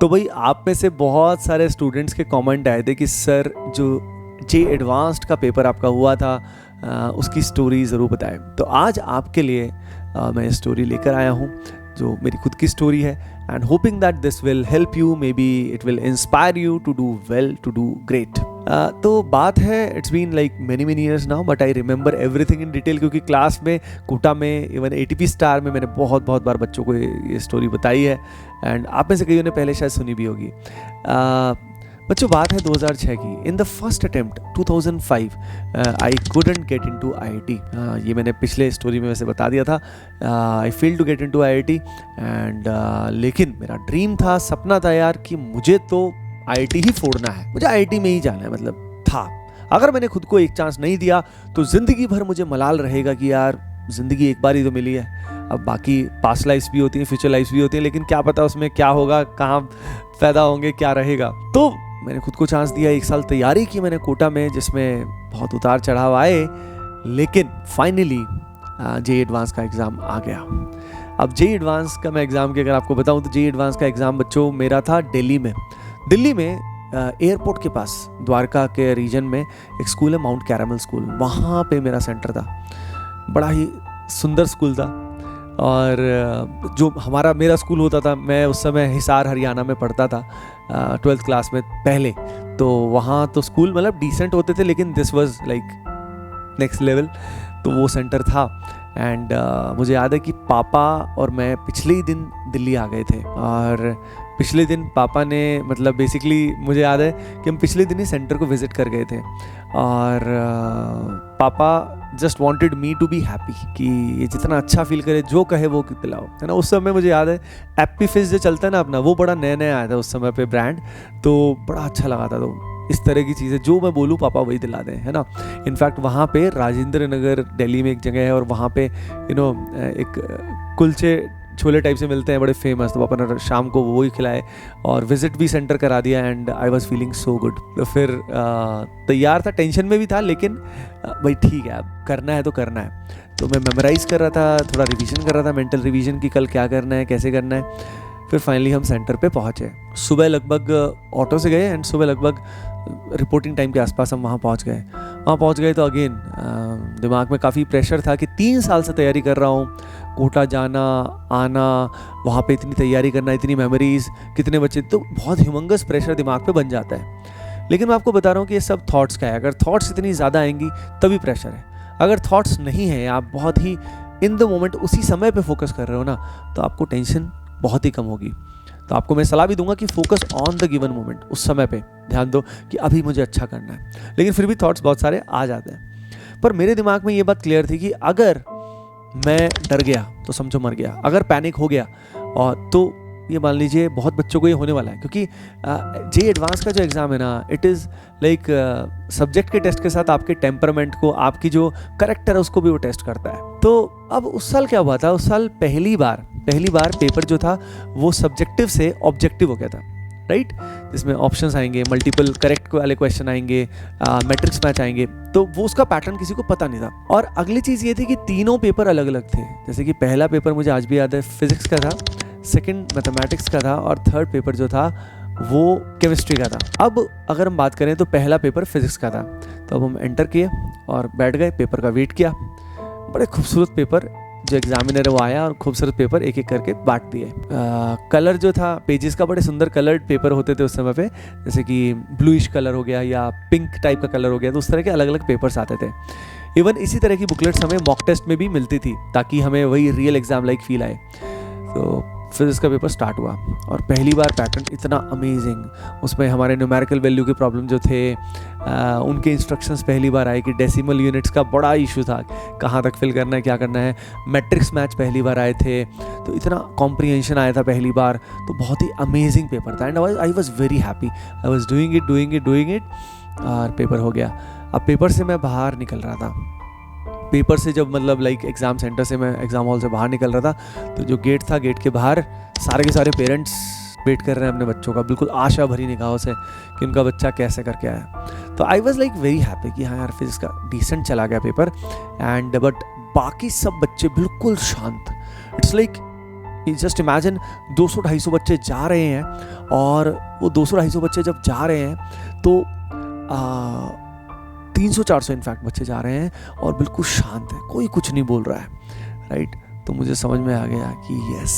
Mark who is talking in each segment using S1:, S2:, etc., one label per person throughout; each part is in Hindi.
S1: तो भाई आप में से बहुत सारे स्टूडेंट्स के कमेंट आए थे कि सर जो जे एडवांस्ड का पेपर आपका हुआ था उसकी स्टोरी ज़रूर बताएं। तो आज आपके लिए मैं स्टोरी लेकर आया हूँ जो मेरी खुद की स्टोरी है, and hoping that this will help you, maybe it will inspire you to do well, to do great. तो बात है, it's been like many years now, but I remember everything in detail, क्योंकि क्लास में, कोटा में, इवन एटीपी स्टार में मैंने बहुत बार बच्चों को ये स्टोरी बताई है, एंड आप में से कईयों ने पहले शायद सुनी भी होगी। बच्चों बात है 2006 की। In the first attempt 2005 I couldn't get into IIT. ये मैंने पिछले स्टोरी में वैसे बता दिया था। I fail to get into IIT and लेकिन मेरा ड्रीम था, सपना था यार कि मुझे तो आईआईटी ही फोड़ना है, मुझे आईआईटी में ही जाना है, मतलब था। अगर मैंने खुद को एक चांस नहीं दिया तो जिंदगी भर मुझे मलाल रहेगा कि यार जिंदगी एक बार ही तो मिली है। अब बाकी पास्ट लाइफ्स भी होती हैं, फ्यूचर लाइफ्स भी होती हैं, लेकिन क्या पता उसमें क्या होगा, कहाँ पैदा होंगे, क्या रहेगा। तो मैंने खुद को चांस दिया, 1 साल तैयारी की मैंने कोटा में, जिसमें बहुत उतार चढ़ाव आए, लेकिन फाइनली जे एडवांस का एग्ज़ाम आ गया। अब जे एडवांस का मैं एग्ज़ाम की अगर आपको बताऊं तो जे एडवांस का एग्ज़ाम बच्चों मेरा था दिल्ली में एयरपोर्ट के पास, द्वारका के रीजन में एक स्कूल है, माउंट कैरामल स्कूल, वहाँ पे मेरा सेंटर था। बड़ा ही सुंदर स्कूल था, और जो मेरा स्कूल होता था, मैं उस समय हिसार हरियाणा में पढ़ता था 12th क्लास में पहले। तो वहाँ तो स्कूल मतलब डिसेंट होते थे, लेकिन this was like next level. तो वो सेंटर था, एंड मुझे याद है कि पापा और मैं पिछले ही दिन दिल्ली आ गए थे, और पिछले दिन पापा ने, मतलब बेसिकली मुझे याद है कि हम पिछले दिन ही सेंटर को विज़िट कर गए थे, और पापा just wanted me to be happy, कि ये जितना अच्छा फील करे, जो कहे वो दिलाओ, है ना। उस समय मुझे याद है एप्पी फिज जो चलता है ना अपना, वो बड़ा नया आया था उस समय पे ब्रांड, तो बड़ा अच्छा लगा था। तो इस तरह की चीज़ें जो मैं बोलूँ पापा वही दिला दें, है ना। इनफैक्ट वहाँ पे राजेंद्र नगर दिल्ली में एक जगह है, और वहाँ पे एक कुलचे छोले टाइप से मिलते हैं, बड़े फेमस। तो पापा ने शाम को वो ही खिलाए और विजिट भी सेंटर करा दिया, and I was feeling so good. तो फिर तैयार था, टेंशन में भी था, लेकिन भाई ठीक है, अब करना है तो करना है। तो मैं मेमोराइज़ कर रहा था, थोड़ा रिवीजन कर रहा था, मेंटल रिवीजन की कल क्या करना है, कैसे करना है। फिर फाइनली हम सेंटर पे पहुँचे। सुबह लगभग ऑटो से गए, एंड सुबह लगभग रिपोर्टिंग टाइम के आसपास हम वहाँ पहुँच गए। वहाँ पहुँच गए तो अगेन दिमाग में काफ़ी प्रेशर था कि 3 साल से तैयारी कर रहा हूँ, कोटा जाना आना, वहाँ पे इतनी तैयारी करना, इतनी मेमोरीज़, कितने बच्चे, तो बहुत ह्यूमंगस प्रेशर दिमाग पे बन जाता है। लेकिन मैं आपको बता रहा हूँ कि ये सब थॉट्स का है। अगर थॉट्स इतनी ज़्यादा आएंगी तभी प्रेशर है। अगर थॉट्स नहीं है, आप बहुत ही इन द मोमेंट उसी समय पे फोकस कर रहे हो ना, तो आपको टेंशन बहुत ही कम होगी। तो आपको मैं सलाह भी दूंगा कि focus on the given moment, उस समय पे ध्यान दो कि अभी मुझे अच्छा करना है। लेकिन फिर भी थॉट्स बहुत सारे आ जाते हैं। पर मेरे दिमाग में ये बात क्लियर थी कि अगर मैं डर गया तो समझो मर गया, अगर पैनिक हो गया और तो ये मान लीजिए बहुत बच्चों को ये होने वाला है, क्योंकि जे एडवांस का जो एग्ज़ाम है ना, इट इज़ लाइक सब्जेक्ट के टेस्ट के साथ आपके टेम्परामेंट को, आपकी जो करेक्टर है उसको भी वो टेस्ट करता है। तो अब उस साल क्या हुआ था, उस साल पहली बार पेपर जो था वो सब्जेक्टिव से ऑब्जेक्टिव हो गया था, राइट। जिसमें ऑप्शंस आएंगे, मल्टीपल करेक्ट वाले क्वेश्चन आएंगे, मैट्रिक्स मैच आएंगे, तो वो उसका पैटर्न किसी को पता नहीं था। और अगली चीज़ ये थी कि तीनों पेपर अलग अलग थे। जैसे कि पहला पेपर मुझे आज भी याद है, फिजिक्स का था, सेकंड मैथमेटिक्स का था, और थर्ड पेपर जो था वो केमिस्ट्री का था। अब अगर हम बात करें तो पहला पेपर फिजिक्स का था। तो अब हम एंटर किए और बैठ गए, पेपर का वेट किया। बड़े खूबसूरत पेपर, जो एग्जामिनर है वो आया और खूबसूरत पेपर एक एक करके बांट दिए। कलर जो था पेजेस का, बड़े सुंदर कलर्ड पेपर होते थे उस समय पे, जैसे कि ब्लूइश कलर हो गया या पिंक टाइप का कलर हो गया, तो उस तरह के अलग अलग पेपर्स आते थे। इवन इसी तरह की बुकलेट्स हमें मॉक टेस्ट में भी मिलती थी, ताकि हमें वही रियल एग्जाम लाइक फील आए। तो फिजिक्स का पेपर स्टार्ट हुआ, और पहली बार पैटर्न इतना अमेजिंग, उसमें हमारे न्यूमेरिकल वैल्यू के प्रॉब्लम जो थे, उनके इंस्ट्रक्शंस पहली बार आए कि डेसिमल यूनिट्स का बड़ा इशू था, कहाँ तक फिल करना है, क्या करना है। मैट्रिक्स मैच पहली बार आए थे, तो इतना कॉम्प्रिहेंशन आया था पहली बार, तो बहुत ही अमेजिंग पेपर था, and I was very happy. I was doing it, और पेपर हो गया। अब पेपर से मैं बाहर निकल रहा था, पेपर से जब मतलब लाइक एग्ज़ाम सेंटर से, मैं एग्ज़ाम हॉल से बाहर निकल रहा था, तो जो गेट था, गेट के बाहर सारे के सारे पेरेंट्स वेट कर रहे हैं अपने बच्चों का, बिल्कुल आशा भरी निगाहों से कि उनका बच्चा कैसे करके आया। तो I was like very happy कि हाँ यार फिजिक्स का डिसेंट चला गया पेपर, एंड बट बाकी सब बच्चे बिल्कुल शांत। इट्स लाइक जस्ट इमेजिन 200-250 बच्चे जा रहे हैं, और वो 200-250 बच्चे जब जा रहे हैं तो 300-400 इनफैक्ट बच्चे जा रहे हैं और बिल्कुल शांत है, कोई कुछ नहीं बोल रहा है, राइट। तो मुझे समझ में आ गया कि यस,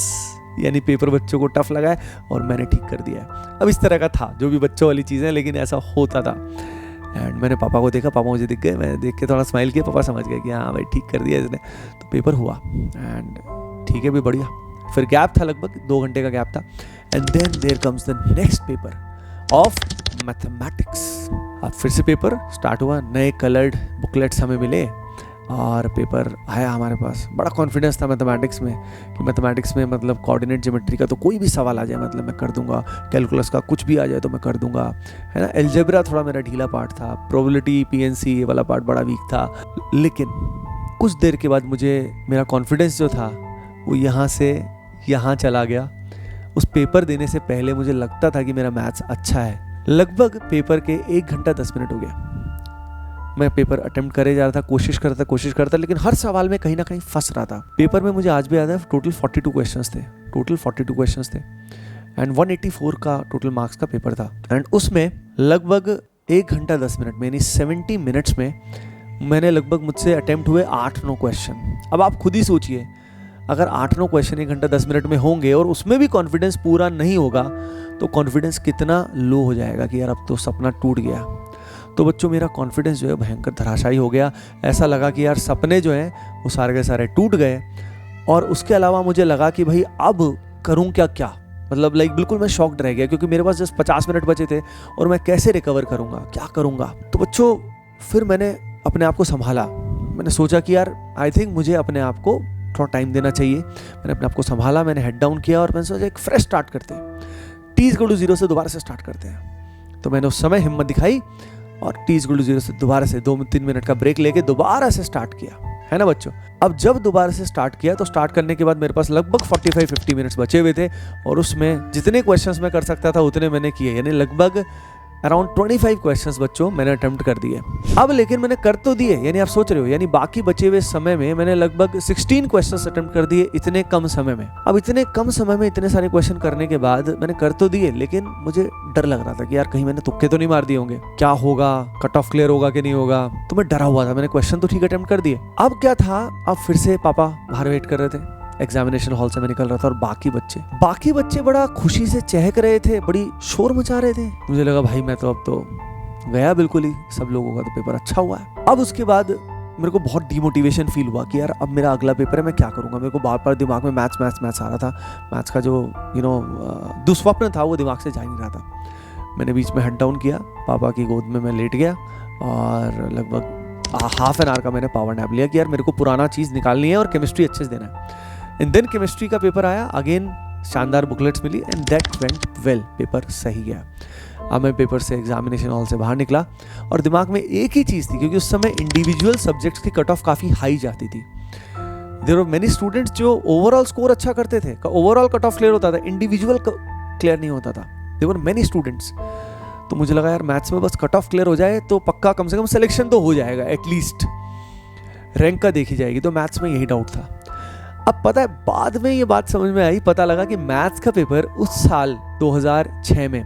S1: यानी पेपर बच्चों को टफ लगा है और मैंने ठीक कर दिया है। अब इस तरह का था जो भी बच्चों वाली चीज़ें, लेकिन ऐसा होता था। एंड मैंने पापा को देखा, पापा मुझे दिख गए, मैंने देख के थोड़ा स्माइल किया, पापा समझ गए कि हाँ भाई ठीक कर दिया इसने। तो पेपर हुआ एंड ठीक है भी, बढ़िया। फिर गैप था, लगभग 2 घंटे का गैप था, and then there comes the next paper of mathematics. अब फिर से पेपर स्टार्ट हुआ, नए कलर्ड बुकलेट्स हमें मिले और पेपर आया हमारे पास। बड़ा कॉन्फिडेंस था मैथमेटिक्स में कि मैथमेटिक्स में मतलब कोऑर्डिनेट ज्योमेट्री का तो कोई भी सवाल आ जाए मतलब मैं कर दूंगा, कैलकुलस का कुछ भी आ जाए तो मैं कर दूंगा, है ना। अलजेब्रा थोड़ा मेरा ढीला पार्ट था, प्रोबेबिलिटी, पीएनसी वाला पार्ट बड़ा वीक था। लेकिन कुछ देर के बाद मुझे मेरा कॉन्फिडेंस जो था वो यहाँ से यहाँ चला गया। उस पेपर देने से पहले मुझे लगता था कि मेरा मैथ्स अच्छा है। लगभग पेपर के 1 घंटा 10 मिनट हो गया, मैं पेपर अटेम्प्ट करे जा रहा था, कोशिश करता, लेकिन हर सवाल में कहीं ना कहीं फंस रहा था। पेपर में मुझे आज भी याद है टोटल 42 क्वेश्चंस थे एंड 184 का टोटल मार्क्स का पेपर था। एंड उसमें लगभग 1 घंटा 10 मिनट में, यानी 70 मिनट्स में मैंने लगभग, मुझसे अटेम्प्ट हुए 8-9 क्वेश्चन। अब आप खुद ही सोचिए, अगर 8-9 क्वेश्चन 1 घंटा 10 मिनट में होंगे और उसमें भी कॉन्फिडेंस पूरा नहीं होगा तो कॉन्फिडेंस कितना लो हो जाएगा कि यार अब तो सपना टूट गया। तो बच्चों मेरा कॉन्फिडेंस जो है भयंकर धराशायी हो गया। ऐसा लगा कि यार सपने जो हैं वो सारे के सारे टूट गए। और उसके अलावा मुझे लगा कि भाई अब करूं क्या, मतलब लाइक बिल्कुल मैं शॉक्ड रह गया, क्योंकि मेरे पास जस्ट 50 मिनट बचे थे और मैं कैसे रिकवर करूंगा, क्या करूंगा। तो बच्चों फिर मैंने अपने आप को संभाला। मैंने सोचा कि यार आई थिंक मुझे अपने आप को थोड़ा टाइम देना चाहिए। मैंने अपने आप को संभाला, मैंने हेड डाउन किया और मैंने सोचा एक फ्रेश स्टार्ट करते हैं, t=0 से दोबारा से स्टार्ट करते हैं। तो मैंने उस समय हिम्मत दिखाई और t=0 से दोबारा से 2-3 मिनट का ब्रेक लेके दोबारा से स्टार्ट किया, है ना बच्चों। अब जब दोबारा से स्टार्ट किया तो स्टार्ट करने के बाद मेरे पास लगभग 45-50 मिनट्स बचे हुए थे और उसमें जितने क्वेश्चंस मैं कर सकता था उतने मैंने किए, यानी लगभग अराउंड 25 क्वेश्चंस बच्चों मैंने अटेम्प्ट कर दिए। अब लेकिन मैंने कर तो दिए, यानी आप सोच रहे हो, यानी बाकी बचे हुए समय में मैंने लगभग 16 क्वेश्चंस अटेम्प्ट कर दिए इतने कम समय में। अब इतने कम समय में इतने सारे क्वेश्चन करने के बाद मैंने कर तो दिए, लेकिन मुझे डर लग रहा था कि यार कहीं मैंने तुक्के तो नहीं मार दिए होंगे, क्या होगा, कट ऑफ क्लियर होगा कि नहीं होगा। तो मैं डरा हुआ था। मैंने क्वेश्चन तो ठीक अटेम्प्ट कर दिए। अब क्या था, अब फिर से पापा बाहर वेट कर रहे थे, एग्जामिनेशन हॉल से मैं निकल रहा था और बाकी बच्चे बड़ा खुशी से चहक रहे थे, बड़ी शोर मचा रहे थे। मुझे लगा भाई मैं तो अब तो गया बिल्कुल ही, सब लोगों का तो पेपर अच्छा हुआ है। अब उसके बाद मेरे को बहुत डिमोटिवेशन फील हुआ कि यार अब मेरा अगला पेपर है, मैं क्या करूंगा। मेरे को बार बार दिमाग में मैथ्स आ रहा था। मैथ्स का जो दुस्वप्न था वो दिमाग से जा नहीं रहा था। मैंने बीच में हेड डाउन किया, पापा की गोद में मैं लेट गया और लगभग हाफ एन आवर का मैंने पावर नैप लिया कि यार मेरे को पुराना चीज़ निकालनी है और केमिस्ट्री अच्छे से देना है। एंड देन केमिस्ट्री का पेपर आया, अगेन शानदार बुकलेट्स मिली and that went well, paper सही गया। अब मैं पेपर से एग्जामिनेशन हॉल से बाहर निकला और दिमाग में एक ही चीज़ थी, क्योंकि उस समय इंडिविजुअल सब्जेक्ट्स की कट ऑफ काफ़ी हाई जाती थी। देयर वर मेनी स्टूडेंट्स जो ओवरऑल स्कोर अच्छा करते थे, ओवरऑल कट ऑफ क्लियर होता था, इंडिविजुअल क्लियर नहीं होता था। There were many students. तो मुझे लगा यार मैथ्स में बस कट ऑफ क्लियर हो जाए तो पक्का कम से कम सिलेक्शन तो हो जाएगा, एटलीस्ट रैंक का देखी जाएगी। तो मैथ्स में यही डाउट था। अब पता है बाद में ये बात समझ में आई, पता लगा कि मैथ्स का पेपर उस साल 2006 में,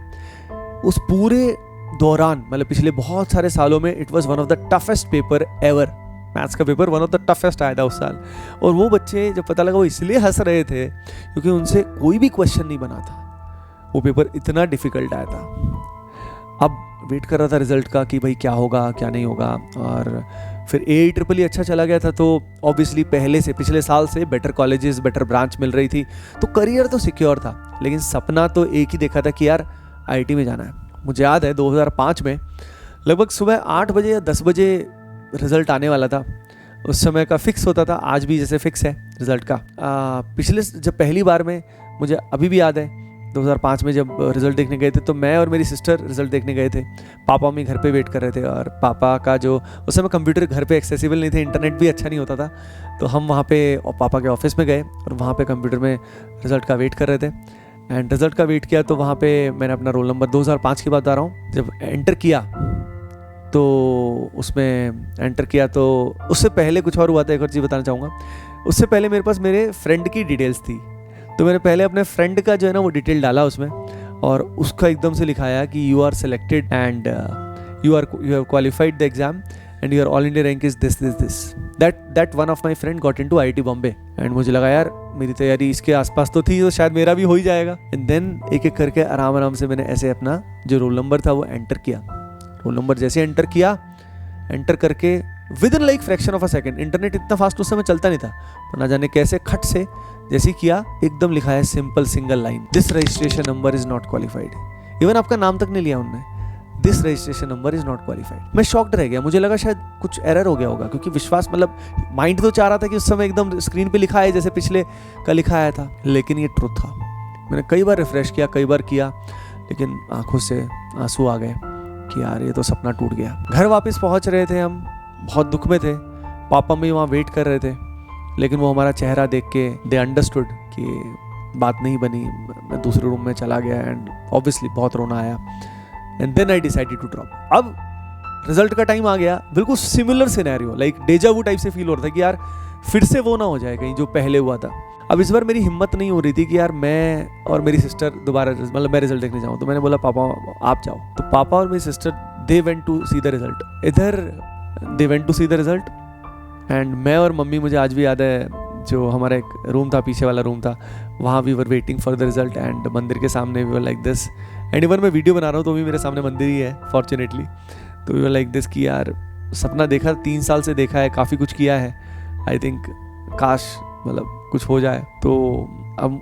S1: उस पूरे दौरान, मतलब पिछले बहुत सारे सालों में, it was one of the toughest paper ever. Maths का paper one of the toughest आया था उस साल। और वो बच्चे जब पता लगा वो इसलिए हंस रहे थे क्योंकि उनसे कोई भी क्वेश्चन नहीं बना था, वो पेपर इतना डिफिकल्ट आया था। अब वेट कर रहा था रिजल्ट का कि भाई क्या होगा क्या नहीं होगा। और फिर AEEE अच्छा चला गया था तो ऑब्वियसली पिछले साल से बेटर कॉलेजेस, बेटर ब्रांच मिल रही थी, तो करियर तो सिक्योर था। लेकिन सपना तो एक ही देखा था कि यार IIT में जाना है। मुझे याद है 2005 में लगभग सुबह 8 बजे या 10 बजे रिजल्ट आने वाला था। उस समय का फिक्स होता था, आज भी जैसे फिक्स है रिजल्ट का। पिछले जब पहली बार में, मुझे अभी भी याद है 2005 में जब रिजल्ट देखने गए थे तो मैं और मेरी सिस्टर रिजल्ट देखने गए थे। पापा मम्मी घर पे वेट कर रहे थे और पापा का जो उस समय कंप्यूटर घर पे एक्सेसिबल नहीं थे, इंटरनेट भी अच्छा नहीं होता था, तो हम वहाँ पे पापा के ऑफिस में गए और वहाँ पे कंप्यूटर में रिजल्ट का वेट कर रहे थे। एंड रिजल्ट का वेट किया तो वहाँ पे मैंने अपना रोल नंबर 2005 की बात बता रहा हूँ, जब एंटर किया तो उसमें एंटर किया तो उससे पहले कुछ और हुआ था, एक और चीज़ बताना चाहूँगा। उससे पहले मेरे पास मेरे फ्रेंड की डिटेल्स थी, तो मैंने पहले अपने फ्रेंड का जो है ना वो डिटेल डाला उसमें, और उसका एकदम से लिखाया कि you are selected and you have qualified the exam and your all India rank is this. That one of my friend got into IIT Bombay, and मुझे लगा यार मेरी तैयारी इसके आसपास तो थी, तो शायद मेरा भी हो ही जाएगा। एंड देन एक एक करके आराम आराम से मैंने ऐसे अपना जो रोल नंबर था वो एंटर किया। रोल नंबर जैसे एंटर किया, एंटर करके with in like fraction of a second, internet इतना फास्ट उस समय चलता नहीं था, पर ना जाने कैसे खट से जैसे ही किया एकदम लिखा है simple single line, this registration number is not qualified. Even आपका नाम तक नहीं लिया उन्होंने, this registration number is not qualified. मैं शॉक्ड रह गया, मुझे लगा शायद कुछ एरर हो गया होगा, क्योंकि विश्वास मतलब माइंड तो चाह रहा था कि उस समय एकदम स्क्रीन पे लिखा है जैसे पिछले का लिखा आया था, लेकिन ये ट्रुथ था। मैंने कई बार रिफ्रेश किया, कई बार किया, लेकिन आंखों से आंसू आ गए कि यार ये तो सपना टूट गया। घर वापस पहुंच रहे थे हम, बहुत दुख में थे, पापा भी वहाँ वेट कर रहे थे, लेकिन वो हमारा चेहरा देख के दे अंडरस्टूड कि बात नहीं बनी। मैं दूसरे रूम में चला गया एंड ऑब्वियसली बहुत रोना आया, and then I decided to drop. अब रिजल्ट का टाइम आ गया, बिल्कुल similar scenario, like deja vu type से फील हो रहा था कि यार फिर से वो ना हो जाए कहीं जो पहले हुआ था। अब इस बार मेरी हिम्मत नहीं हो रही थी कि यार मैं और मेरी सिस्टर दोबारा मतलब मैं रिजल्ट देखने जाऊँ, तो मैंने बोला पापा आप जाओ। तो पापा और मेरी sister they went to see the result. इधर they went to see the result and मैं और मम्मी, मुझे आज भी याद है, जो हमारा एक रूम था, पीछे वाला रूम था, वहाँ we were waiting for the result and मंदिर के सामने we were like this. And even मैं वीडियो बना रहा हूँ तो भी मेरे सामने मंदिर ही है फॉर्चुनेटली। तो वी वर लाइक दिस कि यार सपना देखा, 3 साल से देखा है, काफ़ी कुछ किया है, आई थिंक काश मतलब कुछ हो जाए। तो अब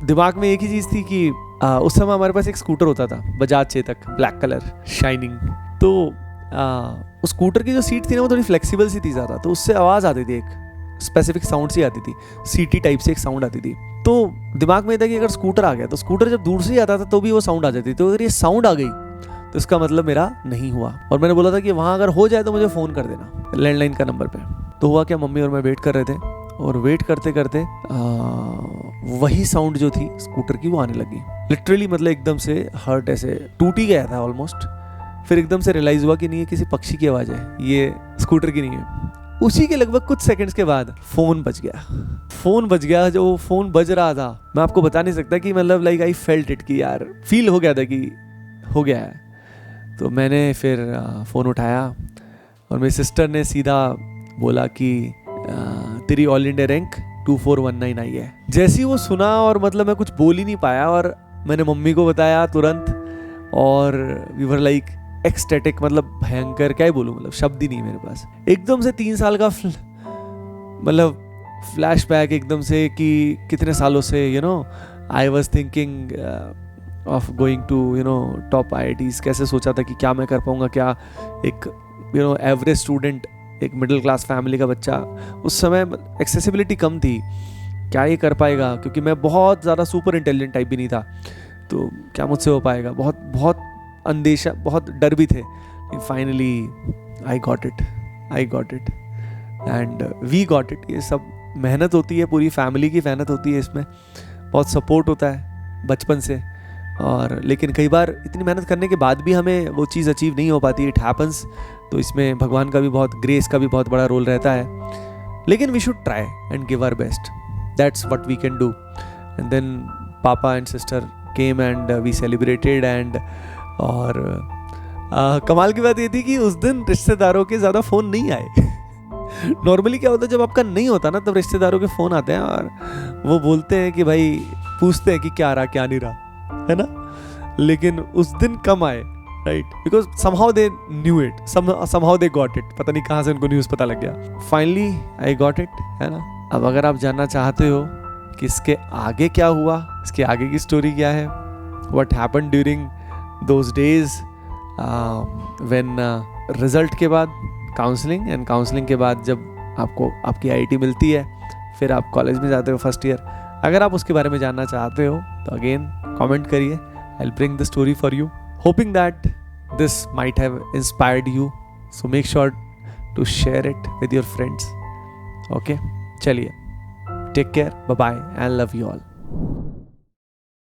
S1: दिमाग में एक ही चीज़ थी कि उस समय हमारे पास एक स्कूटर होता था, Bajaj Chetak, black colour shining. तो उस स्कूटर की जो सीट थी ना वो थोड़ी फ्लेक्सिबल सी थी ज़्यादा, तो उससे आवाज़ आती थी, एक स्पेसिफिक साउंड सी आती थी, सीटी टाइप से एक साउंड आती थी। तो दिमाग में था कि अगर स्कूटर आ गया तो स्कूटर जब दूर से ही आता था तो भी वो साउंड आ जाती थी, तो अगर ये साउंड आ गई तो इसका मतलब मेरा नहीं हुआ। और मैंने बोला था कि वहाँ अगर हो जाए तो मुझे फ़ोन कर देना लैंडलाइन का नंबर पे। तो हुआ क्या, मम्मी और मैं वेट कर रहे थे, और वेट करते करते वही साउंड जो थी स्कूटर की वो आने लगी। लिटरली मतलब एकदम से हार्ट ऐसे टूट ही गया था ऑलमोस्ट। फिर एकदम से रियलाइज़ हुआ कि नहीं ये किसी पक्षी की आवाज़ है, ये स्कूटर की नहीं है। उसी के लगभग कुछ सेकंड्स के बाद फ़ोन बज गया। जो फ़ोन बज रहा था मैं आपको बता नहीं सकता कि मतलब लाइक आई फेल्ट इट कि यार फील हो गया था कि हो गया है। तो मैंने फिर फ़ोन उठाया और मेरी सिस्टर ने सीधा बोला कि तेरी ऑल इंडिया रैंक 2419 आई है। जैसे ही वो सुना और मतलब मैं कुछ बोल ही नहीं पाया, और मैंने मम्मी को बताया तुरंत, और वी वर लाइक एक्सटेटिक, मतलब भयंकर, क्या ही बोलूँ, मतलब शब्द ही नहीं मेरे पास। एकदम से 3 साल का मतलब फ्लैशबैक एकदम से कि कितने सालों से I was thinking of going to top IITs। कैसे सोचा था कि क्या मैं कर पाऊँगा, क्या एक एवरेज स्टूडेंट, एक मिडिल क्लास फैमिली का बच्चा, उस समय एक्सेसिबिलिटी कम थी, क्या ये कर पाएगा, क्योंकि मैं बहुत ज़्यादा सुपर इंटेलिजेंट टाइप भी नहीं था, तो क्या मुझसे हो पाएगा, बहुत बहुत अंदेशा, बहुत डर भी थे। Finally I got it and we got it. ये सब मेहनत होती है, पूरी फैमिली की मेहनत होती है, इसमें बहुत सपोर्ट होता है बचपन से, और लेकिन कई बार इतनी मेहनत करने के बाद भी हमें वो चीज़ अचीव नहीं हो पाती, इट हैपन्स। तो इसमें भगवान का भी बहुत, ग्रेस का भी बहुत बड़ा रोल रहता है, लेकिन we should try and give our best, that's what we can do. And then पापा and sister came and we celebrated and, और कमाल की बात ये थी कि उस दिन रिश्तेदारों के ज़्यादा फ़ोन नहीं आए। नॉर्मली क्या होता है, जब आपका नहीं होता ना तब रिश्तेदारों के फ़ोन आते हैं और वो बोलते हैं कि भाई, पूछते हैं कि क्या रहा क्या नहीं रहा, है ना। लेकिन उस दिन कम आए, right, because somehow they knew it, somehow they got it, पता नहीं कहाँ से उनको न्यूज़ पता लग गया। फाइनली आई गॉट इट, है ना। अब अगर आप जानना चाहते हो कि इसके आगे क्या हुआ, इसके आगे की स्टोरी क्या है, what happened during those days when result के बाद काउंसलिंग, एंड काउंसलिंग के बाद जब आपको आपकी IIT मिलती है, फिर आप कॉलेज में जाते हो फर्स्ट ईयर, अगर आप उसके बारे में जानना चाहते हो तो अगेन कमेंट करिए, I will bring the story for you, hoping that this might have inspired you, so make sure to share it with your friends. Okay, चलिए, take care, bye bye and love you all.